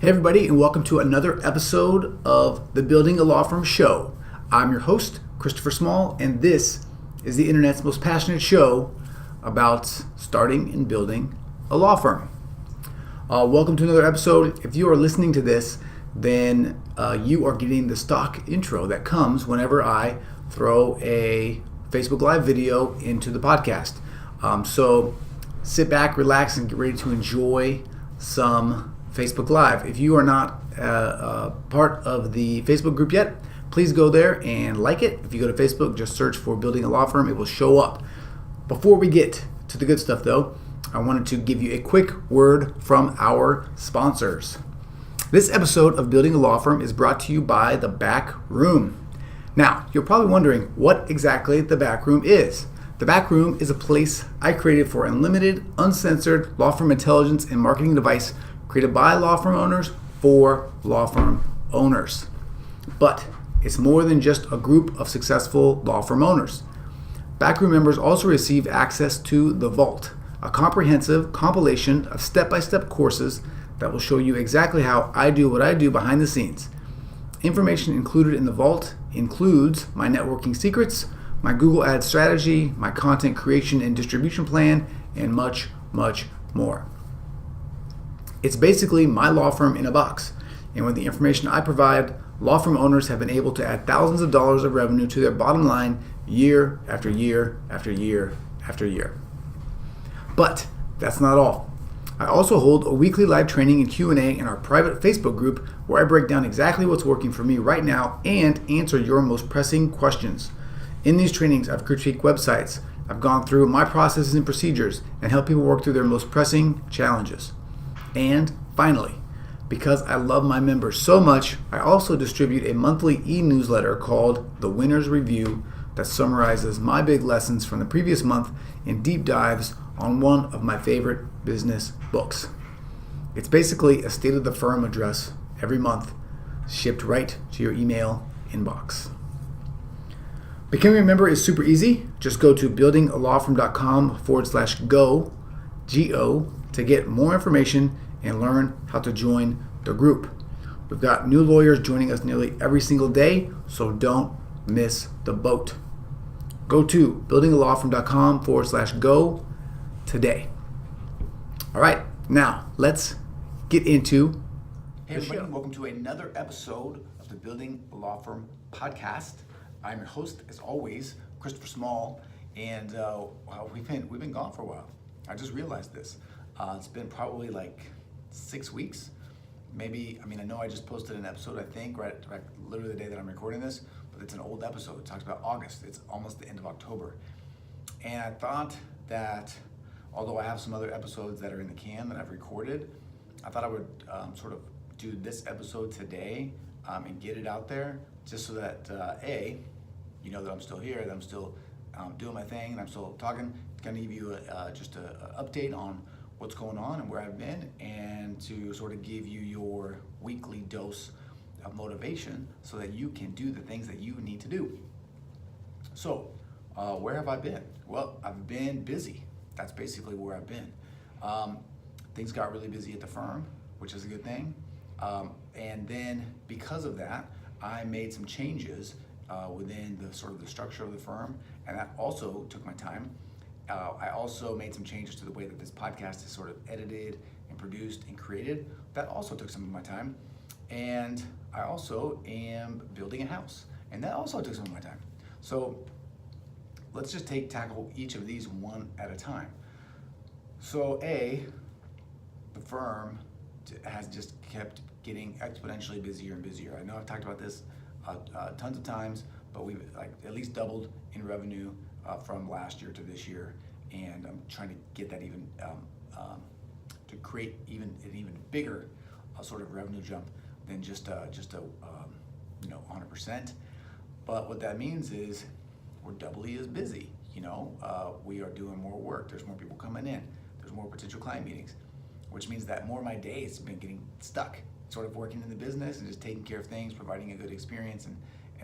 Hey everybody, and welcome to another episode of the Building a Law Firm show. I'm your host, Christopher Small, and this is the internet's most passionate show about starting and building a law firm. Welcome to another episode. If you are listening to this, then you are getting the stock intro that comes whenever I throw a Facebook Live video into the podcast. So sit back, relax, and get ready to enjoy some Facebook Live. If you are not part of the Facebook group yet, please go there and like it. If you go to Facebook, just search for Building a Law Firm. It will show up. Before we get to the good stuff though, I wanted to give you a quick word from our sponsors. This episode of Building a Law Firm is brought to you by The Back Room. Now, you're probably wondering what exactly The Back Room is. The Back Room is a place I created for unlimited, uncensored law firm intelligence and marketing device created by law firm owners for law firm owners. But it's more than just a group of successful law firm owners. Backroom members also receive access to The Vault, a comprehensive compilation of step-by-step courses that will show you exactly how I do what I do behind the scenes. Information included in The Vault includes my networking secrets, my Google Ads strategy, my content creation and distribution plan, and much, much more. It's basically my law firm in a box. And with the information I provide, law firm owners have been able to add thousands of dollars of revenue to their bottom line year after year after year after year. But that's not all. I also hold a weekly live training and Q&A in our private Facebook group where I break down exactly what's working for me right now and answer your most pressing questions. In these trainings, I've critiqued websites, I've gone through my processes and procedures, and help people work through their most pressing challenges. And finally, because I love my members so much, I also distribute a monthly e-newsletter called The Winner's Review that summarizes my big lessons from the previous month and deep dives on one of my favorite business books. It's basically a state of the firm address every month, shipped right to your email inbox. Becoming a member is super easy. Just go to buildingalawfirm.com/go, G-O, to get more information and learn how to join the group. We've got new lawyers joining us nearly every single day, so don't miss the boat. Go to buildingalawfirm.com/go today. All right, now let's get into Hey everybody, welcome to another episode of the Building a Law Firm podcast. I'm your host, as always, Christopher Small, and we've been gone for a while. I just realized this. It's been probably like 6 weeks, maybe. I know I just posted an episode, I think, right literally the day that I'm recording this, but it's an old episode. It talks about August. It's almost the end of October. And I thought that, although I have some other episodes that are in the can that I've recorded, I thought I would sort of do this episode today and get it out there just so that, you know that I'm still here, that I'm still doing my thing, and I'm still talking. Going to give you just an update on what's going on and where I've been, and to sort of give you your weekly dose of motivation so that you can do the things that you need to do. So, where have I been? Well, I've been busy. That's basically where I've been. Things got really busy at the firm, which is a good thing. And then because of that, I made some changes within the sort of the structure of the firm, and that also took my time. I also made some changes to the way that this podcast is sort of edited and produced and created. That also took some of my time. And I also am building a house, and that also took some of my time. So let's just tackle each of these one at a time. So the firm has just kept getting exponentially busier and busier. I know I've talked about this tons of times, but we've at least doubled in revenue from last year to this year, and I'm trying to get that even to create an even bigger sort of revenue jump than just a 100%. But what that means is we're doubly as busy. We are doing more work. There's more people coming in. There's more potential client meetings, which means that more of my day has been getting stuck, sort of working in the business and just taking care of things, providing a good experience and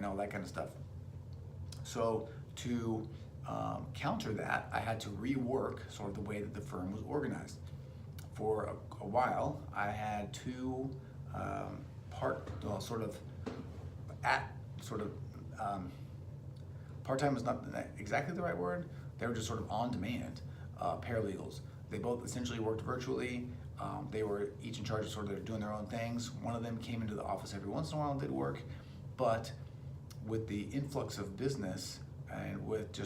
all that kind of stuff. So to counter that, I had to rework sort of the way that the firm was organized. For a while, I had two part-time is not exactly the right word. They were just sort of on-demand paralegals. They both essentially worked virtually. They were each in charge of sort of doing their own things. One of them came into the office every once in a while and did work, but with the influx of business and with the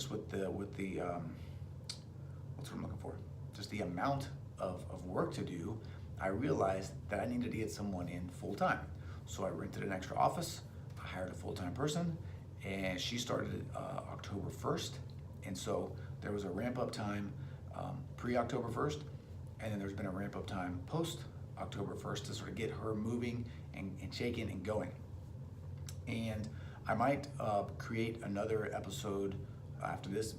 what's what I'm looking for, just the amount of work to do, I realized that I needed to get someone in full-time. So I rented an extra office, I hired a full-time person, and she started October 1st. And so there was a ramp-up time pre-October 1st, and then there's been a ramp-up time post-October 1st to sort of get her moving and shaking and going. And I might create another episode after this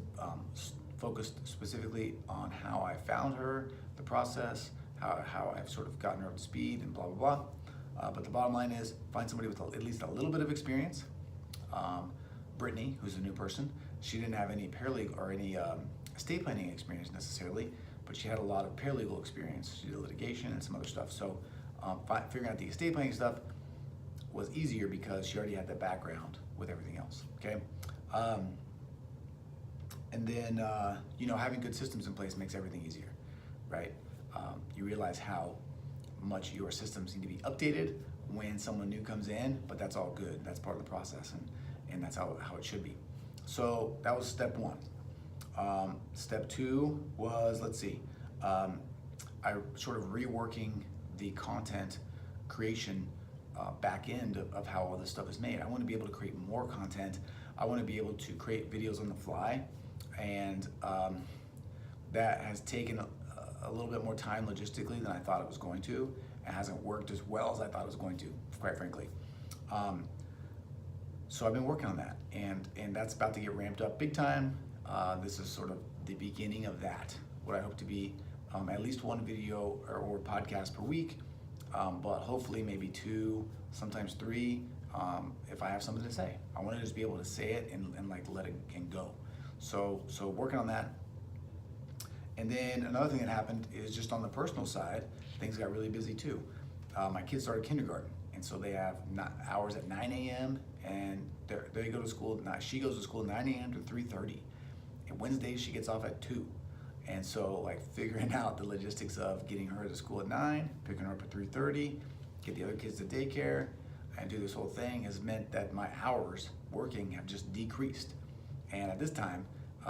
focused specifically on how I found her, the process, how I've sort of gotten her up to speed and blah, blah, blah. But the bottom line is find somebody with at least a little bit of experience. Brittany, who's a new person, she didn't have any paralegal or any estate planning experience necessarily, but she had a lot of paralegal experience. She did litigation and some other stuff. So figuring out the estate planning stuff was easier because she already had the background with everything else, okay? And then, having good systems in place makes everything easier, right? You realize how much your systems need to be updated when someone new comes in, but that's all good. That's part of the process, and that's how it should be. So that was step one. Step two was, I sort of reworking the content creation back end of how all this stuff is made. I want to be able to create more content. I want to be able to create videos on the fly, and that has taken a little bit more time logistically than I thought it was going to. It hasn't worked as well as I thought it was going to, quite frankly. So I've been working on that, and that's about to get ramped up big time. This is sort of the beginning of that. What I hope to be at least one video or podcast per week, but hopefully maybe 2, sometimes 3, if I have something to say. I want to just be able to say it and like let it and go. So working on that. And then another thing that happened is just on the personal side, things got really busy too. My kids started kindergarten, and so they have hours at 9 a.m. and they go to school. She goes to school at 9 a.m. to 3:30. And Wednesdays she gets off at 2. And so like figuring out the logistics of getting her to school at 9, picking her up at 3:30, get the other kids to daycare, and do this whole thing has meant that my hours working have just decreased. And at this time,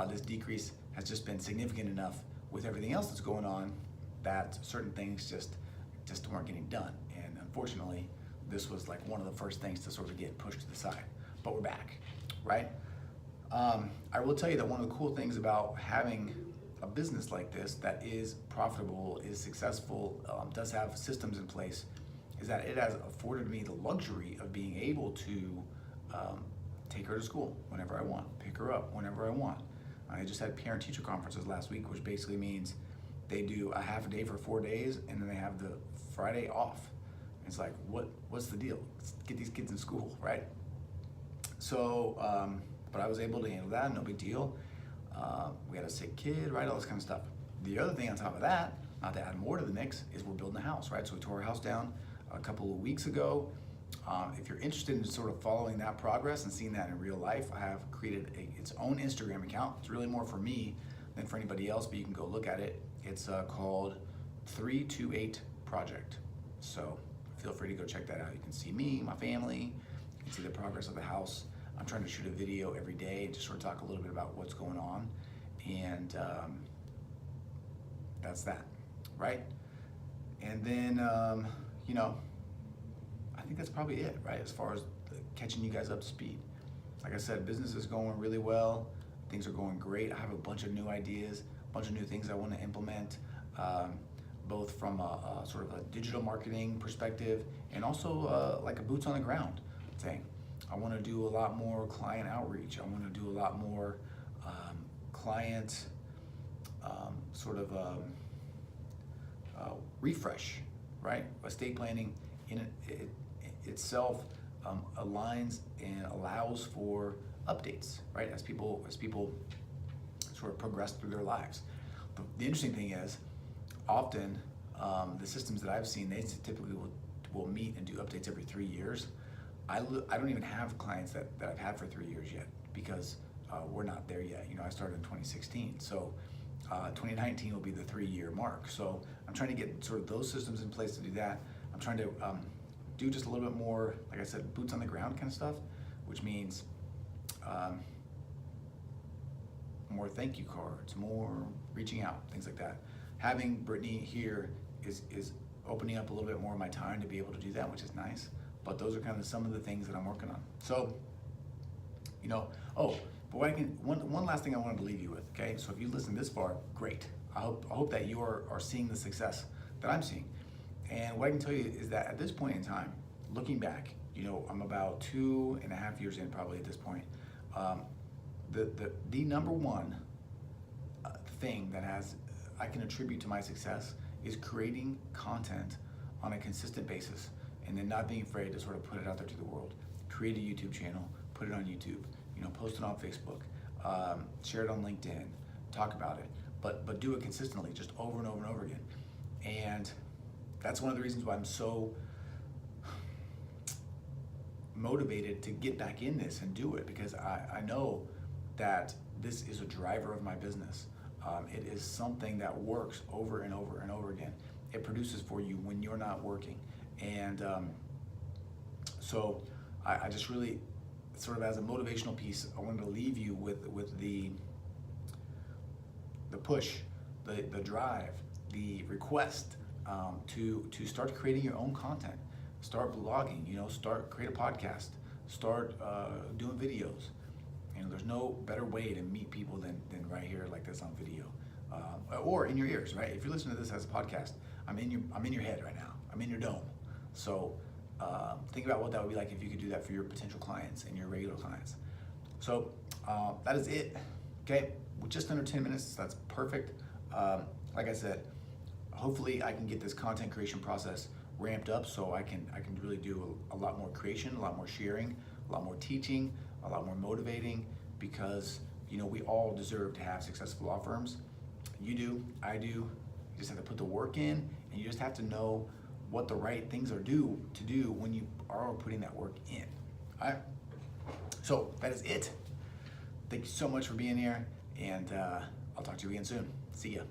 this decrease has just been significant enough with everything else that's going on that certain things just weren't getting done. And unfortunately, this was like one of the first things to sort of get pushed to the side. But we're back, right? I will tell you that one of the cool things about having a business like this that is profitable, is successful, does have systems in place, is that it has afforded me the luxury of being able to take her to school whenever I want, pick her up whenever I want. I just had parent-teacher conferences last week, which basically means they do a half a day for 4 days, and then they have the Friday off. It's like, what's the deal? Let's get these kids in school, right? So, but I was able to handle that, no big deal. We had a sick kid, right? All this kind of stuff. The other thing on top of that, not to add more to the mix, is we're building a house, right? So we tore our house down a couple of weeks ago. If you're interested in sort of following that progress and seeing that in real life, I have created its own Instagram account. It's really more for me than for anybody else, but you can go look at it. It's called 328 Project. So feel free to go check that out. You can see me, my family, you can see the progress of the house. I'm trying to shoot a video every day and just sort of talk a little bit about what's going on. And that's that, right? And then, I think that's probably it, right? As far as catching you guys up to speed. Like I said, business is going really well. Things are going great. I have a bunch of new ideas, a bunch of new things I want to implement, both from a sort of a digital marketing perspective and also like a boots on the ground thing. I want to do a lot more client outreach. I want to do a lot more client refresh, right? Estate planning in itself aligns and allows for updates, right? As people sort of progress through their lives. The interesting thing is, often the systems that I've seen, they typically we'll meet and do updates every 3 years. I don't even have clients that I've had for 3 years yet because we're not there yet. I started in 2016, so 2019 will be the 3-year mark. So I'm trying to get sort of those systems in place to do that. I'm trying to do just a little bit more, like I said, boots on the ground kind of stuff, which means more thank you cards, more reaching out, things like that. Having Brittany here is opening up a little bit more of my time to be able to do that, which is nice. But those are kind of some of the things that I'm working on. So, one last thing I wanted to leave you with, okay? So if you listen this far, great. I hope that you are seeing the success that I'm seeing. And what I can tell you is that at this point in time, looking back, I'm about 2.5 years in probably at this point. The number one thing that I can attribute to my success is creating content on a consistent basis and then not being afraid to sort of put it out there to the world. Create a YouTube channel, put it on YouTube, post it on Facebook, share it on LinkedIn, talk about it, but do it consistently, just over and over and over again. And that's one of the reasons why I'm so motivated to get back in this and do it, because I know that this is a driver of my business. It is something that works over and over and over again. It produces for you when you're not working. And so I just really, sort of as a motivational piece, I wanted to leave you with the push, the drive, the request to start creating your own content. Start blogging, create a podcast, start doing videos. There's no better way to meet people than right here like this on video, or in your ears, right? If you're listening to this as a podcast, I'm in your head right now. I'm in your dome. So think about what that would be like if you could do that for your potential clients and your regular clients. So that is it. Okay, with just under 10 minutes, that's perfect. Like I said, hopefully I can get this content creation process ramped up so I can really do a lot more creation, a lot more sharing, a lot more teaching, a lot more motivating, because we all deserve to have successful law firms. You do, I do. You just have to put the work in, and you just have to know what the right things are to do when you are putting that work in. All right. So that is it. Thank you so much for being here, and I'll talk to you again soon. See ya.